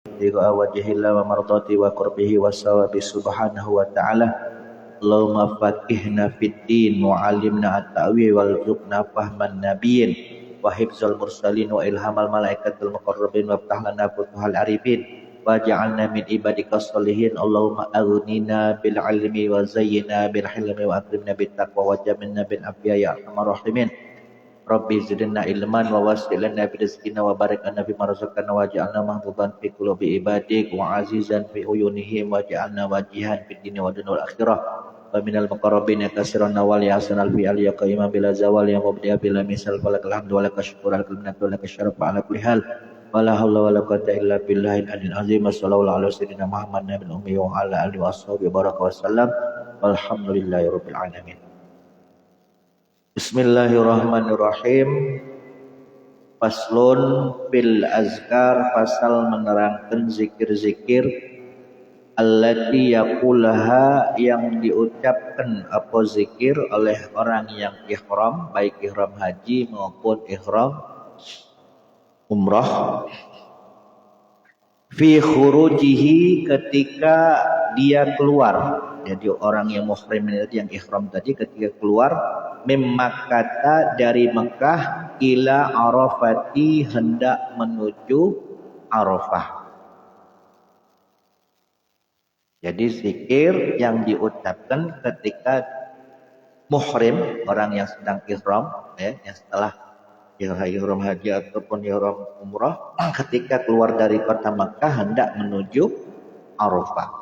ابتغاء وجه الله ومرضاته وقربه والثواب سبحانه وتعالى. اللهم فقهنا في الدين وعلمنا التأويل وارزقنا فهم النبيين وحفظ المرسلين وإلهام الملائكة المقربين وافتح لنا فتوح العارفين واجعلنا من عبادك الصالحين. اللهم أغننا بالعلم وزينا بالحلم وأكرمنا بالتقوى وجملنا بالعافية يا أرحم الراحمين. Rabbi zidna ilman wa wasi' lana fi rizqina wa barik lana fi ma razaqtana waj'alna mahbuban fi qulubi ibadik wa azizan fi uyunihim waj'alna wajihan fid dunya wa dunya wal akhirah wa minal muqarrabin kasiran wal yasanal fi al yaqima bila zawal ya mubdi'a bila misal falakal hamdu wa lakal syukur al minnatu wa lakal syaraf ala kulli hal wala haula wala quwwata illa billahil aliyyil azim. Sallallahu alaihi wasallam Muhammad nabiyil ummi wa ala alihi washabihi baraka wasallam walhamdulillahi rabbil alamin. Bismillahirrahmanirrahim. Faslun bil azkar, fasal menerangkan zikir-zikir allati yaqulaha yang diucapkan apa zikir oleh orang yang ihram, baik ihram haji maupun ihram umrah, fi khurujihi ketika dia keluar. Jadi orang yang muhrim tadi, yang ihram tadi, ketika keluar mim Makkah, dari Mekah, ila Arafati, hendak menuju Arafah. Jadi zikir yang diucapkan ketika muhrim, orang yang sedang ihram, yang setelah ihram haji ataupun ihram umrah, ketika keluar dari kota Mekah hendak menuju Arafah.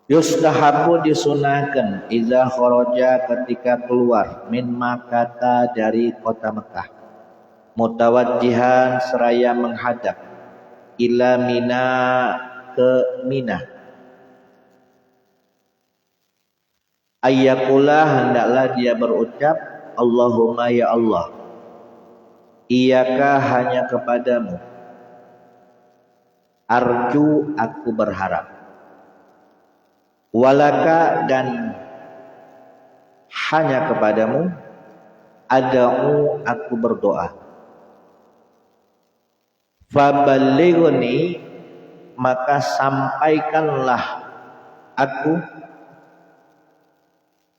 Yustahabu, disunahkan, iza kharaja, ketika keluar, min Makkah, dari kota Mekah, mutawajjihan, seraya menghadap, ila Mina, ke Mina, ayyakula, hendaklah dia berucap, Allahumma ya Allah, iyaka, hanya kepadamu, arju, aku berharap, walaka, dan hanya kepadamu, ada'u, aku berdoa, faballighni, maka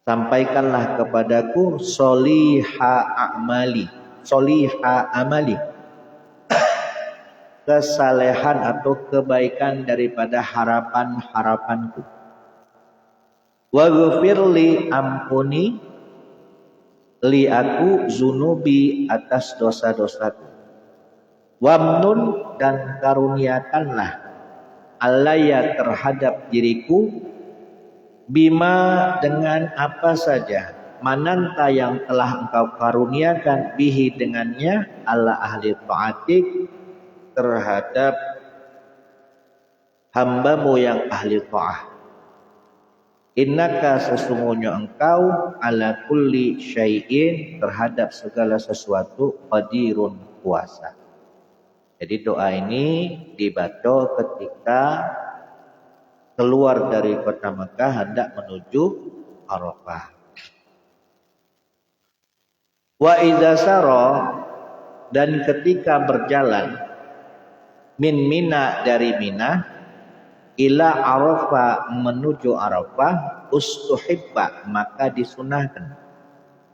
sampaikanlah kepadaku, soliha amali, kesalehan atau kebaikan daripada harapanku. Waghfirli, ampuni, li aku, zunubi, atas dosa-dosaku. Wamnun, dan karuniakanlah, alaya, terhadap diriku, bima, dengan apa saja, mananta, yang telah engkau karuniakan, bihi, dengannya, ala ahli ta'atik, terhadap hambamu yang ahli ta'ah. Innaka, sesungguhnya engkau, ala kulli syai'in, terhadap segala sesuatu, qadirun, kuasa. Jadi doa ini dibaca ketika keluar dari kota Mekah hendak menuju Arafah. Wa idza sara, dan ketika berjalan, min Mina, dari Mina, ila Arafah, menuju Arafah, ustuhibba, maka disunahkan,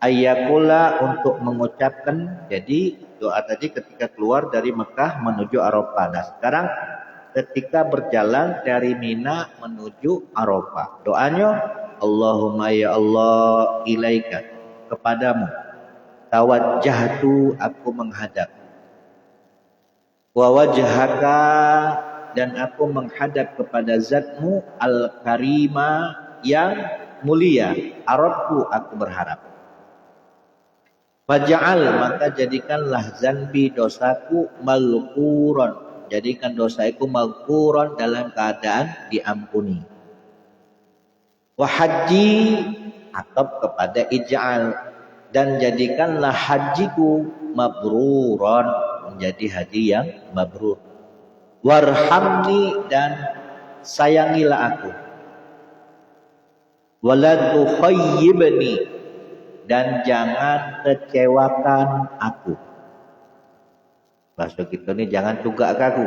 ayyakula, untuk mengucapkan. Jadi doa tadi ketika keluar dari Mekah menuju Arafah. Nah sekarang ketika berjalan dari Mina menuju Arafah, doanya Allahumma ya Allah, ilaika, kepadamu, tawajjahtu, aku menghadap, wa wajhaka, dan aku menghadap kepada zatmu, al-karima, yang mulia, arabku, aku berharap. Faja'al, maka jadikanlah zanbi, dosaku, maghfuran, jadikan dosaku maghfuran, dalam keadaan diampuni. Wa haji, atop kepada ij'al, dan jadikanlah hajiku mabruran, menjadi haji yang mabrur. Warhamni, dan sayangilah aku. Wala tukhayyibni, dan jangan kecewakan aku. Bahasa kita ini, jangan tugak aku.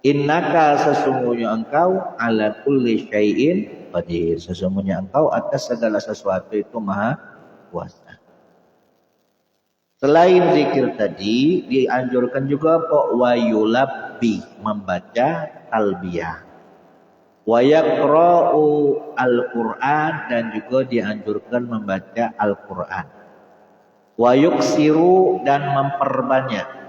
Innaka sesungguhnya engkau ala kulli syai'in qadir. Sesungguhnya engkau atas segala sesuatu itu maha kuasa. Selain zikir tadi dianjurkan juga wa yulabbi membaca talbiyah. Wa yaqra'u al-Qur'an dan juga dianjurkan membaca Al-Qur'an. Wa yuksiru dan memperbanyak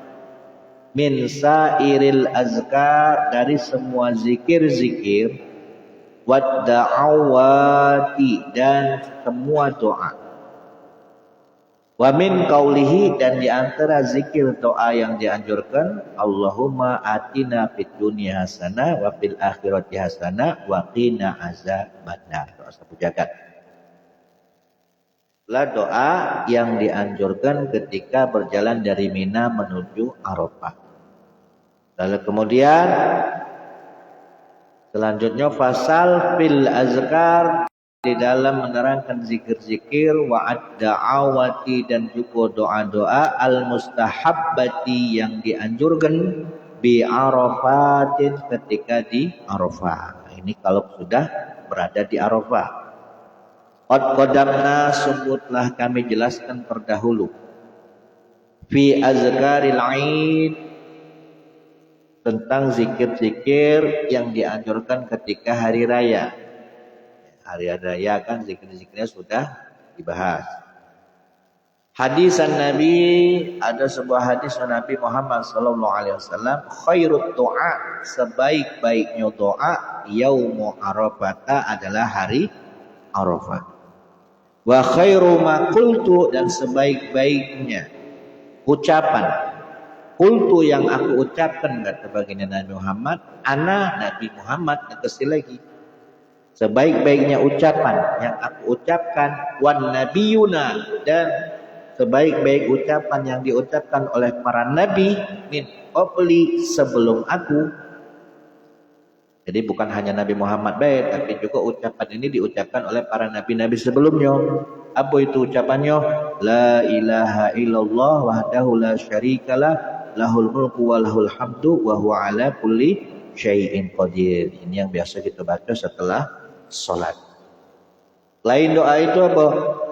min sairil azkar dari semua zikir-zikir wad da'awati dan semua doa. Wa min qaulihi dan di antara zikir doa yang dianjurkan Allahumma atina fid dunya hasanah wa fil akhirati hasanah wa qina azabannar. Doa sapu jagat. Doa yang dianjurkan ketika berjalan dari Mina menuju Arafah. Lalu kemudian selanjutnya fasal fil azkar di dalam menerangkan zikir-zikir wa ad-da'awati dan juga doa-doa al-mustahabbati yang dianjurkan bi Arafatin ketika di Arafah. Ini kalau sudah berada di Arafah. Qad qadamna sungguhlah kami jelaskan terdahulu fi azkaril aid tentang zikir-zikir yang dianjurkan ketika hari raya. Hari raya kan zikir-zikirnya sudah dibahas. Hadisan Nabi, ada sebuah hadis Nabi Muhammad sallallahu alaihi wasallam, khairut doa, sebaik-baiknya doa yaumu Arafah adalah hari Arafah. Wa khairu ma qultu dan sebaik-baiknya ucapan qultu yang aku ucapkan kata baginda Nabi Muhammad, ana Nabi Muhammad kekasih lagi. Sebaik-baiknya ucapan yang aku ucapkan wan nabiyuna dan sebaik-baik ucapan yang diucapkan oleh para nabi min qabli sebelum aku. Jadi bukan hanya Nabi Muhammad baik, tapi juga ucapan ini diucapkan oleh para nabi-nabi sebelumnya. Apa itu ucapannya? La ilaha illallah wahdahu la syarikalah lahul mulku wa lahul hamdu wa huwa ala kulli syai'in qadir. Ini yang biasa kita baca setelah salat. Lain doa itu apa?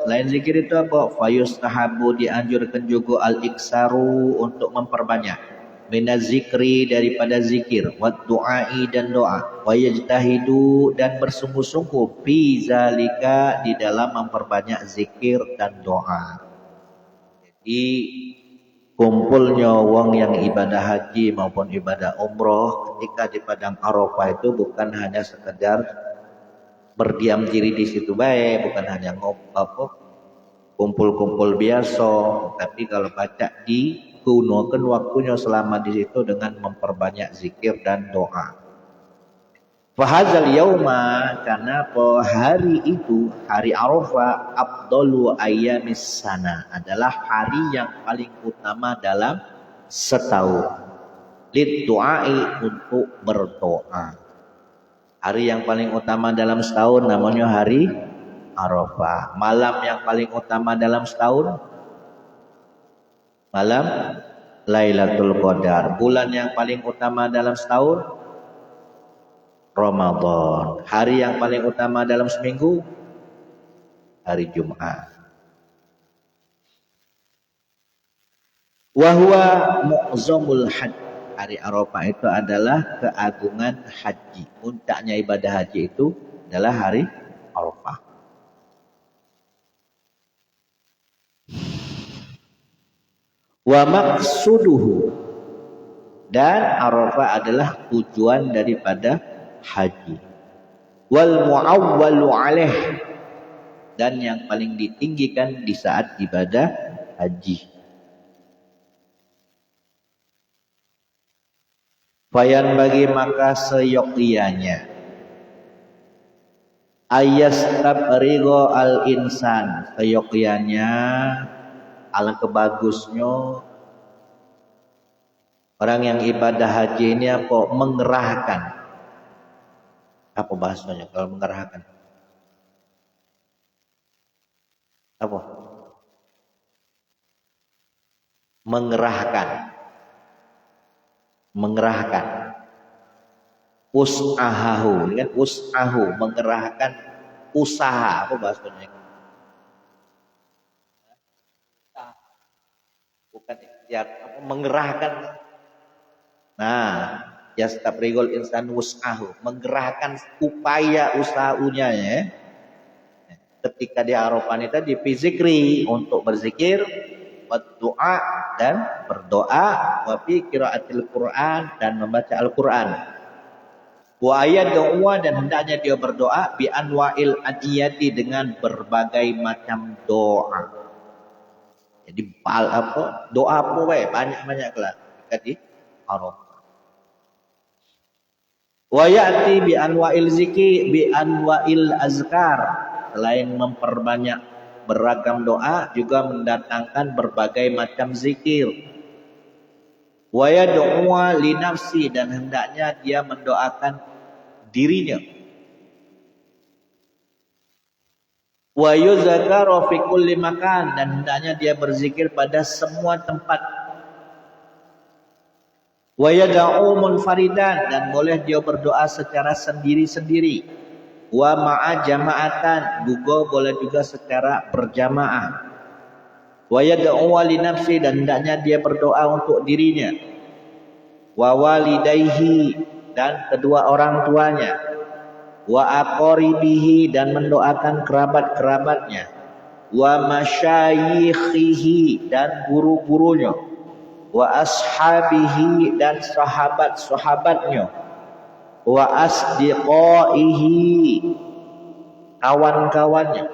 Lain zikir itu apa? Fayustahabu dianjurkan juga al-iksaru untuk memperbanyak. Minaz zikri daripada zikir, wa du'ai dan doa, wa yajtahidu dan bersungguh-sungguh fi zalika di dalam memperbanyak zikir dan doa. Jadi kumpulnya wong yang ibadah haji maupun ibadah umroh ketika di padang Arafah itu bukan hanya sekedar berdiam diri di situ baik, bukan hanya kumpul-kumpul biasa, tapi kalau baca digunakan waktunya selama di situ dengan memperbanyak zikir dan doa. Fahazal yauma karena hari itu hari Arafah afdalu ayyamis sana adalah hari yang paling utama dalam setahun. Lid du'ai untuk berdoa. Hari yang paling utama dalam setahun namanya hari Arafah. Malam yang paling utama dalam setahun malam Lailatul Qadar. Bulan yang paling utama dalam setahun Ramadan. Hari yang paling utama dalam seminggu hari Jumat. Wa huwa mu'zamul hajj. Hari Arafah itu adalah keagungan haji. Puncaknya ibadah haji itu adalah hari Arafah. Wa maqsuduhu dan Arafah adalah tujuan daripada haji. Wal mu'awwalu alaih dan yang paling ditinggikan di saat ibadah haji. Fayan bagi maka seyogyanya ayastabrigo al insan seyogyanya alangkah bagusnya orang yang ibadah haji ini apa mengerahkan apa bahasanya kalau mengerahkan apa mengerahkan Us'ahahu, ini kan us'ahu, mengerahkan usaha. Apa bahasanya? Bukan ikhtiar, apa mengerahkan. Nah, yastabrigul insan us'ahu, mengerahkan upaya usahanya ya. Ketika di Arafah tadi fizikri, untuk berzikir, berdoa dan berdoa, wa fi qiraatil Quran, dan membaca Al-Quran. Wa ayat doa, dan hendaknya dia berdoa bi anwa'il adiyati, dengan berbagai macam doa. Jadi doa apa banyak-banyak lah ketika di Arafah. Wa ya'ti bi anwa'il zikri bi anwa'il azkar, selain memperbanyak beragam doa, juga mendatangkan berbagai macam zikir. Wa yad'u li nafsi, dan hendaknya dia mendoakan dirinya. Wa yuzakaru fi kulli makan, dan hendaknya dia berzikir pada semua tempat. Wa yad'u munfaridan, dan boleh dia berdoa secara sendiri-sendiri. Wa ma'a jama'atan, juga boleh juga secara berjamaah. Wa yad'u li nafsi, dan hendaknya dia berdoa untuk dirinya. Wa walidayhi, dan kedua orang tuanya. Wa aqaribihi, dan mendoakan kerabat-kerabatnya. Wa masyayikhihi, dan guru-gurunya. Wa ashabihi, dan sahabat-sahabatnya. Wa asdiqaihi, kawan-kawannya.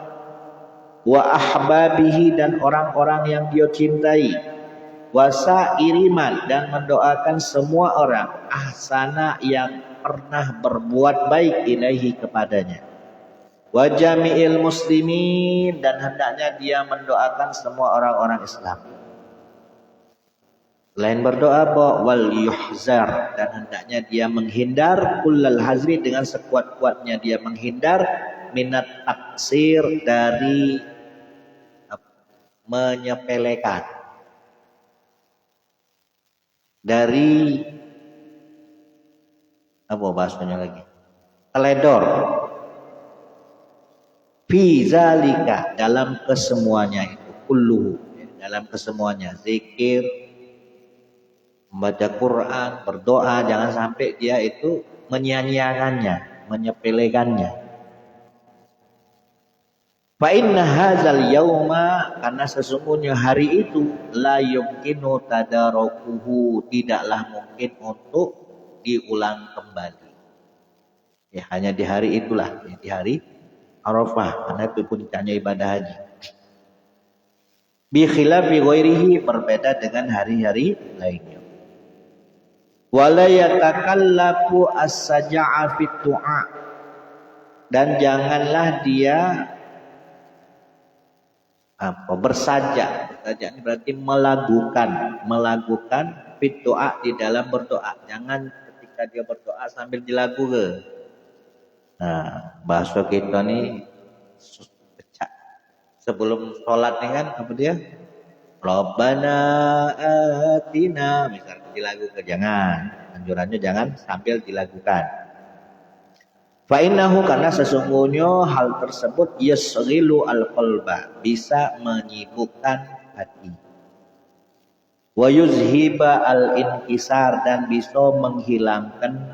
Wa ahbabihi, dan orang-orang yang dia cintai. Wa sairiman, dan mendoakan semua orang ahsana, yang pernah berbuat baik ilaihi, kepadanya. Wa jami'il muslimin, dan hendaknya dia mendoakan semua orang-orang Islam. Selain berdoa, wal yuhzar, dan hendaknya dia menghindar kullal hazri, dengan sekuat-kuatnya dia menghindar minat taksir, dari menyepelekan, dari apa bahasanya lagi, teledor, fi zalika, dalam kesemuanya itu, kulluhu, dalam kesemuanya, zikir, membaca Quran, berdoa, jangan sampai dia itu menyia-nyiakannya, menyepelekannya. Fa inna hadzal yauma, karena sesungguhnya hari itu, la yumkinu tadarukuhu, tidaklah mungkin untuk diulang kembali. Ya, hanya di hari itulah, di hari Arafah, karena itu puncaknya ibadah haji. Bi khilafi ghairihi, berbeda dengan hari-hari lainnya. Wala yatakallafu as-saja'a fit du'a, dan janganlah dia bersajak. Bersajak ini berarti melakukan fit du'a, di dalam berdoa. Jangan ketika dia berdoa sambil dilagu ke. Nah, bahasa kita nih sebelum sholat nih kan apa dia? Rabbana atina, misalnya dilakukan, jangan, anjurannya jangan sambil dilakukan. Fa innahu, karena sesungguhnya hal tersebut yasghilu al-qalba, bisa menyibukkan hati. Wa yuzhiba al-inkisar, dan bisa menghilangkan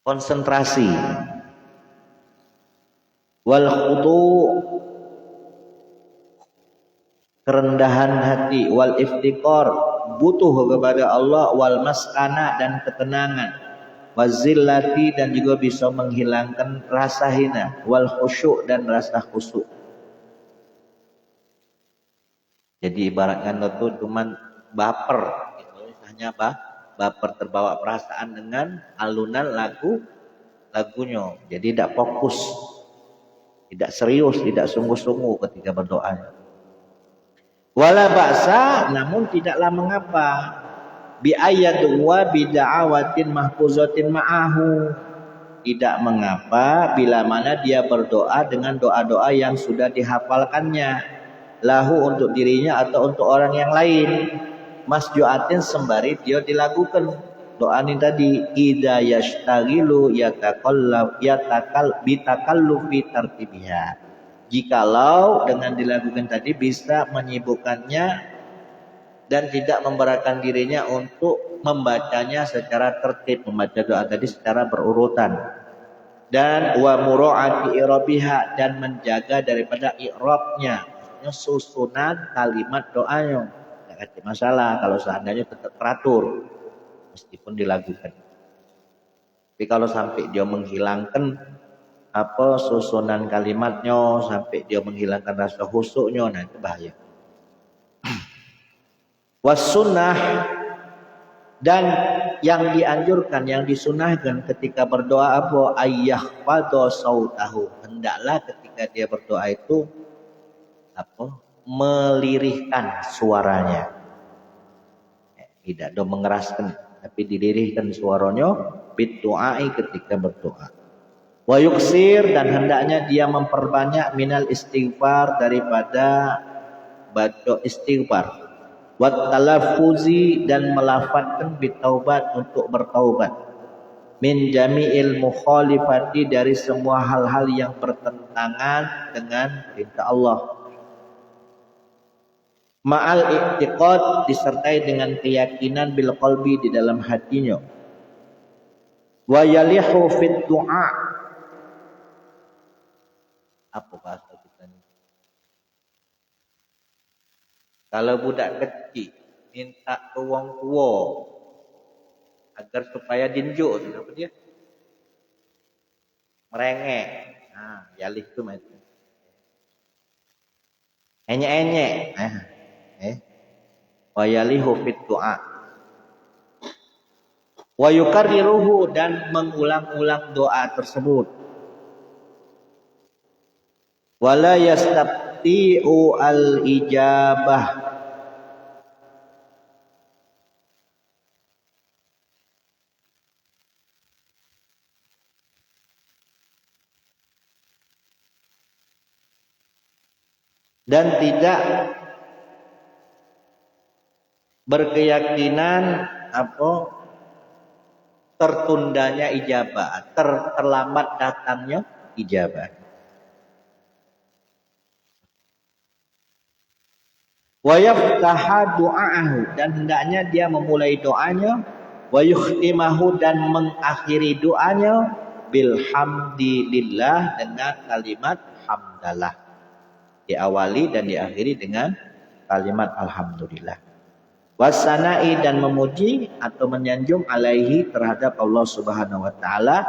konsentrasi. Wal khudu, kerendahan hati. Wal iftiqar, butuh kepada Allah. Wal maskana, dan ketenangan. Wazillati, dan juga bisa menghilangkan rasa hina. Wal khusyuk, dan rasa khusyuk. Jadi ibaratkan itu cuman baper, hanya baper, terbawa perasaan dengan alunan lagunya. Jadi tidak fokus, tidak serius, tidak sungguh-sungguh ketika berdoa. Wala ba'sa, namun tidaklah mengapa, bi ayatin wa bi da'awatin mahfuzatin ma'ahu, tidak mengapa bila mana dia berdoa dengan doa-doa yang sudah dihafalkannya, lahu, untuk dirinya atau untuk orang yang lain. masjuatin sembari dia dilakukan doa ini tadi idza yashtaghilu bitakallufi tartibiha. Jikalau dengan dilakukan tadi bisa menyibukkannya dan tidak memberatkan dirinya untuk membacanya secara tertib, membaca doa tadi secara berurutan. Dan wa mura'ati i'rabiha, dan menjaga daripada i'rabnya, maksudnya susunan kalimat doanya. Tidak ada masalah kalau seandainya tetap teratur meskipun dilakukan. Tapi kalau sampai dia menghilangkan susunan kalimatnya, sampai dia menghilangkan rasa khusyuknya, nah itu bahaya. Was sunnah, dan yang dianjurkan, yang disunahkan ketika berdoa apa? Ayyahfadha sautahu, hendaklah ketika dia berdoa itu melirihkan suaranya. Tidak do mengeraskan, tapi dilirihkan suaranya bidduai ketika berdoa. Wa yuksir, dan hendaknya dia memperbanyak minal istighfar, daripada baca istighfar. Wat talaffuzi, dan melafadzkan bitaubat, untuk bertaubat. Min jami'il mukhalifati, dari semua hal-hal yang bertentangan dengan perintah Allah. Ma'al i'tiqad, disertai dengan keyakinan bil qalbi, di dalam hatinya. Wa yalihu fit du'a, apa bahasa kita ini? Kalau budak kecil minta ke wong tua agar supaya dinjuk, apa dia? Merengek. Nah, yalih itu macam. Enyek-enyek. Wa yalihu fit du'a. Wa yukarriruhu, dan mengulang-ulang doa tersebut. Wala yastabti'u al-ijabah, dan tidak berkeyakinan tertundanya ijabah, terlambat datangnya ijabah. Wa yaftaha du'aahu, dan hendaknya dia memulai doanya, wa yukhtimahu, dan mengakhiri doanya bilhamdilillah, dengan kalimat hamdalah. Diawali dan diakhiri dengan kalimat alhamdulillah. Wasana'i, dan memuji atau menyanjung alaihi, terhadap Allah Subhanahu wa taala,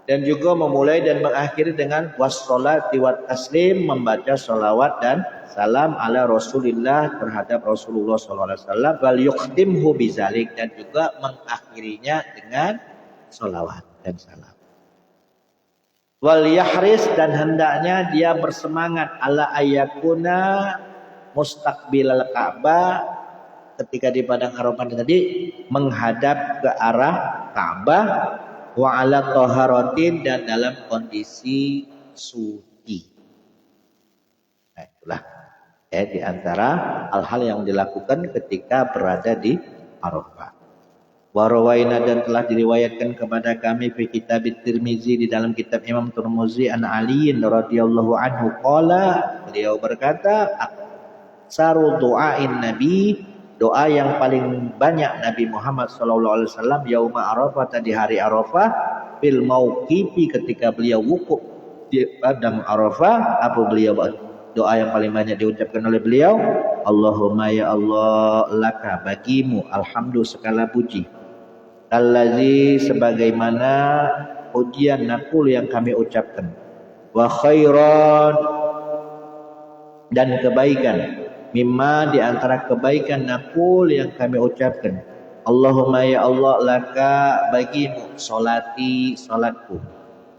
dan juga memulai dan mengakhiri dengan wassalati wat taslim, membaca salawat dan salam ala Rasulillah, terhadap Rasulullah sallallahu alaihi wasallam, wal yukhtimhu bizalik, dan juga mengakhirinya dengan salawat dan salam. Wal yahris, dan hendaknya dia bersemangat ala ayyakuna mustaqbilal Ka'bah, ketika di padang Arafah tadi menghadap ke arah Ka'bah, wa ala taharatin, dan dalam kondisi suci. Nah, itulah di antara hal-hal yang dilakukan ketika berada di Arafah. Wa rawaina, dan telah diriwayatkan kepada kami fi kitab Tirmizi, di dalam kitab Imam Tirmizi, an Ali radhiyallahu anhu qala, beliau berkata, aksaru du'ain nabi, doa yang paling banyak Nabi Muhammad sallallahu alaihi wasallam yauma Arafah, di hari Arafah, fil mauqifi, ketika beliau wukuf di padang Arafah, apa beliau doa yang paling banyak diucapkan oleh beliau? Allahumma, ya Allah, laka, bagimu, alhamdu, segala puji, allazi, sebagaimana pujian, nakul, yang kami ucapkan, wa khairan, dan kebaikan, mimma, di antara kebaikan, nakul, yang kami ucapkan, Allahumma, ya Allah, laka, bagimu, solati, solatku,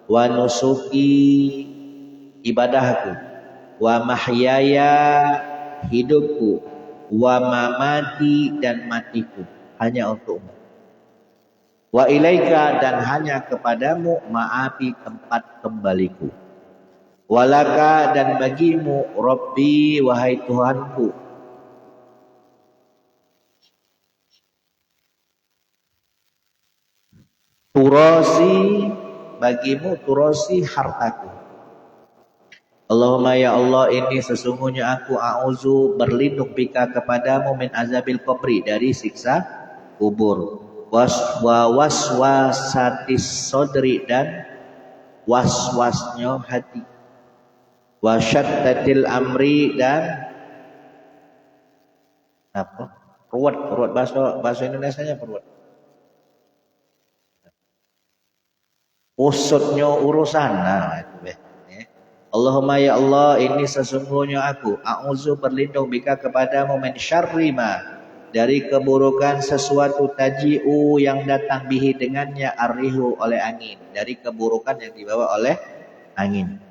wa nusuki, ibadahku, wa mahyaya, hidupku, wa mamati, dan matiku, hanya untukmu, wa ilaika, dan hanya kepadamu, maafi, tempat kembaliku, walaka, dan bagimu, Rabbi, wahai Tuhanku, turasi, bagimu turasi hartaku. Allahumma ya Allah, ini sesungguhnya aku a'udzu berlindung bika kepadamu min azabil qabri, dari siksa kubur, waswasatis sodri, dan waswasnya hati, wasyattatil amri, dan apa? Ruwet bahasa Indonesianya ruwet. Usutnya urusan. Nah, itu ya. Allahumma ya Allah, ini sesungguhnya aku a'udzu berlindung bika kepadamu min syarri ma, dari keburukan sesuatu taji'u yang datang bihi dengannya arrihu oleh angin, dari keburukan yang dibawa oleh angin.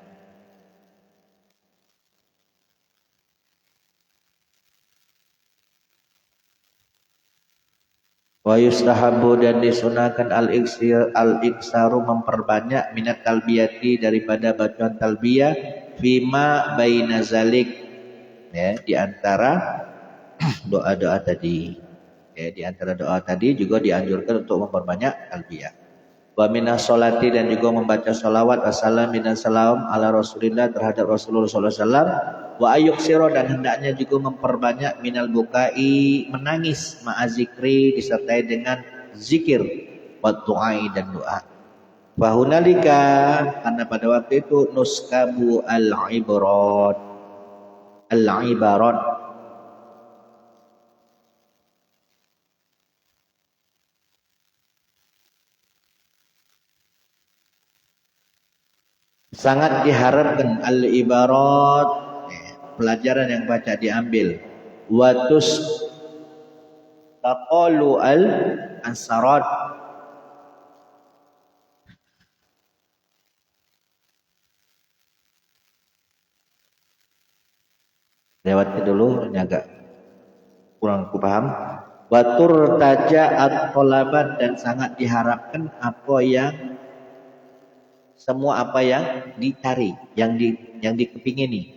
Wa yustahabu, dan disunahkan al-iksaru memperbanyak minat talbiyati, daripada bacaan talbiyah, fima baina zalik, ya, di antara doa-doa tadi. Ya, di antara doa tadi juga dianjurkan untuk memperbanyak talbiyah. Wa minas sholati, dan juga membaca sholawat wassalam minas salam ala Rasulillah, terhadap Rasulullah sallallahu alaihi wasallam. Wa ayyuksiro, dan hendaknya juga memperbanyak minal bukai, menangis, ma'azikri, disertai dengan zikir, wa du'ai, dan doa. Fahunalika, karena pada waktu itu nuskabu al-ibarat, sangat diharapkan al-ibarat, pelajaran yang baca diambil, watus taqalu al-ansarat, lewat dulu, ini agak kurang aku paham. Watur taja at-tolabat, dan sangat diharapkan semua apa yang dicari, yang dikepingini.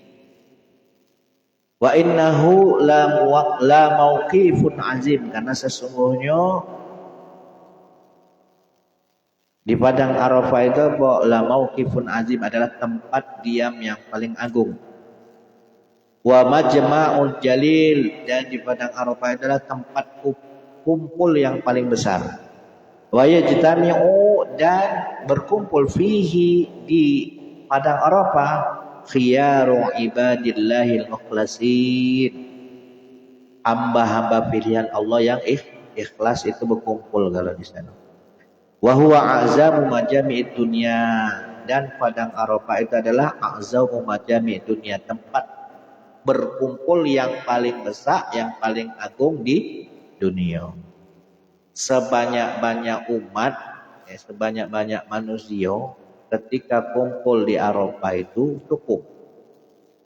Wa innahu la mauqifun azim, karena sesungguhnya di padang Arafah itu la mauqifun azim adalah tempat diam yang paling agung. Wa majma'ul jalil, dan di padang Arafah adalah tempat kumpul yang paling besar. Wa yajtami'u, dan berkumpul fihi, di padang Arafah, khiyaru ibadillahil mukhlasin, hamba-hamba pilihan Allah yang ikhlas itu berkumpul kalau di sana. Wa huwa a'zamu majami'id dunya, dan padang Arafah itu adalah a'zamu majami'id dunya, tempat berkumpul yang paling besar, yang paling agung di dunia. Sebanyak-banyak umat, sebanyak-banyak manusia, ketika kumpul di Arafah itu cukup.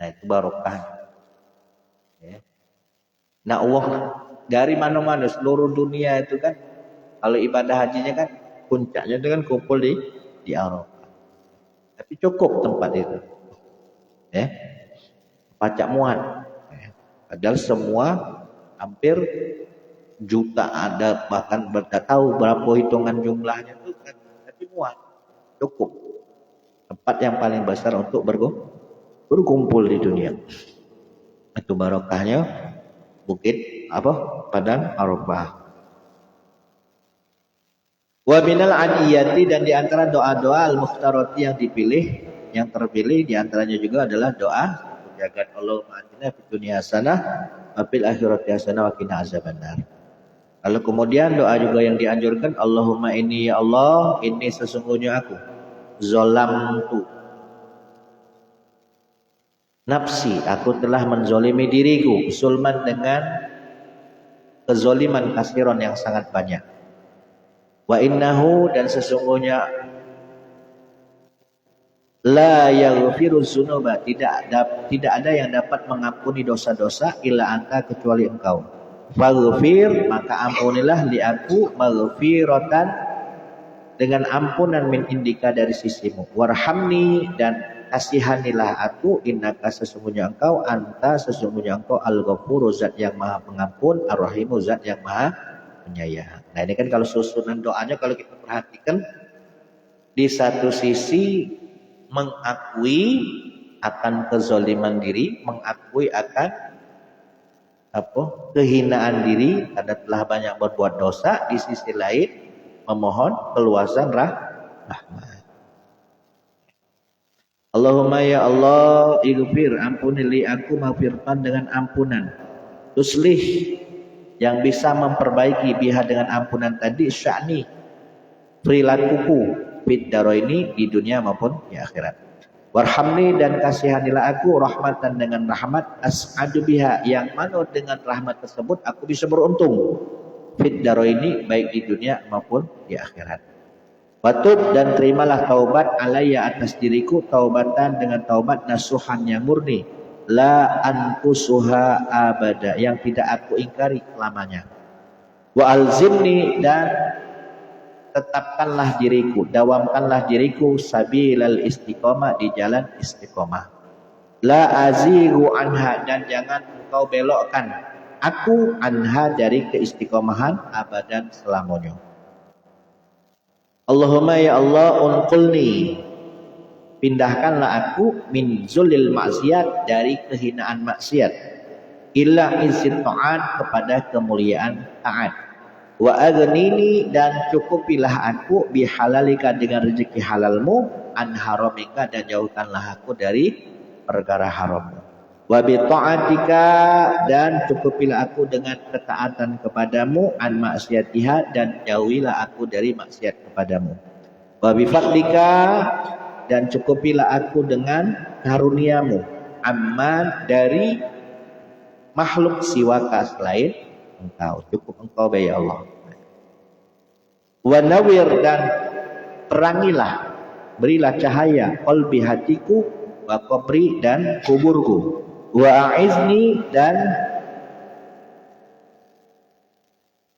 Nah, itu barokah. Ya. Nah, Allah dari mana-mana seluruh dunia itu kan, kalau ibadah hajinya kan puncaknya itu kan kumpul di Arafah. Tapi cukup tempat itu. Ya. Pacak muat. Padahal semua hampir juta ada, bahkan tahu berapa hitungan jumlahnya itu kan, tapi muat, cukup. Tempat yang paling besar untuk berkumpul di dunia. Itu barokahnya bukit padang Arafah. Wa minal adiyati, dan di antara doa-doa al-mukhtarati yang terpilih di antaranya juga adalah doa jagat Allahumma atina fid dunya hasanah wa fil akhirati hasanah wa qina azabannar. Lalu kemudian doa juga yang dianjurkan, Allahumma inni ya Allah, ini sesungguhnya aku zalamtu nafsi, aku telah menzolimi diriku, sulman, dengan kezoliman kasiron yang sangat banyak. Wa innahu, dan sesungguhnya la yaghfiru dzunuba, tidak ada yang dapat mengampuni dosa-dosa illa anta, kecuali engkau. Faghfir, maka ampunilah li aku maghfiratan, dengan ampunan min indika, dari sisimu. Warhamni, dan kasihanilah aku, innaka, sesungguhnya engkau, anta, sesungguhnya engkau al-ghafuru, zat yang maha pengampun, ar-rahimu, zat yang maha penyayang. Nah ini kan kalau susunan doanya kalau kita perhatikan, di satu sisi mengakui akan kezaliman diri, mengakui akan kehinaan diri karena telah banyak berbuat dosa. Di sisi lain memohon keluasan rahmat. Allahumma ya Allah ighfir, ampunilah aku maghfiratan dengan ampunan. Tuslih, yang bisa memperbaiki biha dengan ampunan tadi, sya'ni, perilakuku fid daraini, di dunia maupun di akhirat. Warhamni, dan kasihanilah aku rahmatan dengan rahmat, as'adu biha, yang mana dengan rahmat tersebut aku bisa beruntung fid daraini, baik di dunia maupun di akhirat. Watub, dan terimalah taubat alayya atas diriku, taubatan dengan taubat nasuhan yang murni, la ankusuha abada, yang tidak aku ingkari selamanya. Wa alzimni, dan tetapkanlah diriku, dawamkanlah diriku sabilal istiqomah, di jalan istiqomah. La azigu anha, dan jangan engkau belokkan aku anha, dari keistiqomahan, abadan, selamanya. Allahumma ya Allah unqulni, pindahkanlah aku min zulil maksiat, dari kehinaan maksiat, ila izzit ta'at, kepada kemuliaan taat. Wa aghnini, dan cukupilah aku bihalalika, dengan rezeki halalmu, an haramika, dan jauhkanlah aku dari perkara harammu. Wa bi ta'atika, dan cukupilah aku dengan ketaatan kepadamu, an maksiatiha, dan jauhilah aku dari maksiat kepadamu. Wa bi fadlika, dan cukupilah aku dengan karuniamu, amman, dari makhluk siwaka, selain engkau, cukup engkau ya Allah. Wa nawir, dan terangilah, berilah cahaya qalbi, hatiku, wa qabri, dan kuburku. Wa a'izni, dan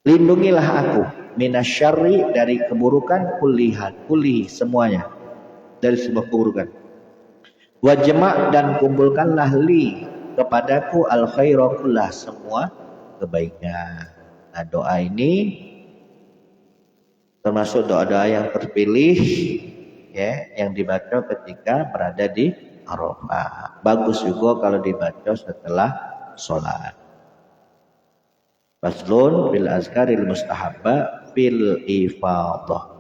lindungilah aku, minasyarri, dari keburukan, kullihi, semuanya, dari sebuah keburukan. Wa jama', dan kumpulkanlah li, kepadaku, al khaira kullah, semua kebaikan. Nah, doa ini termasuk doa-doa yang terpilih, ya, yang dibaca ketika berada di Arafah. Bagus juga kalau dibaca setelah sholat. Faslun bil azkaril mustahabba fil ifadah.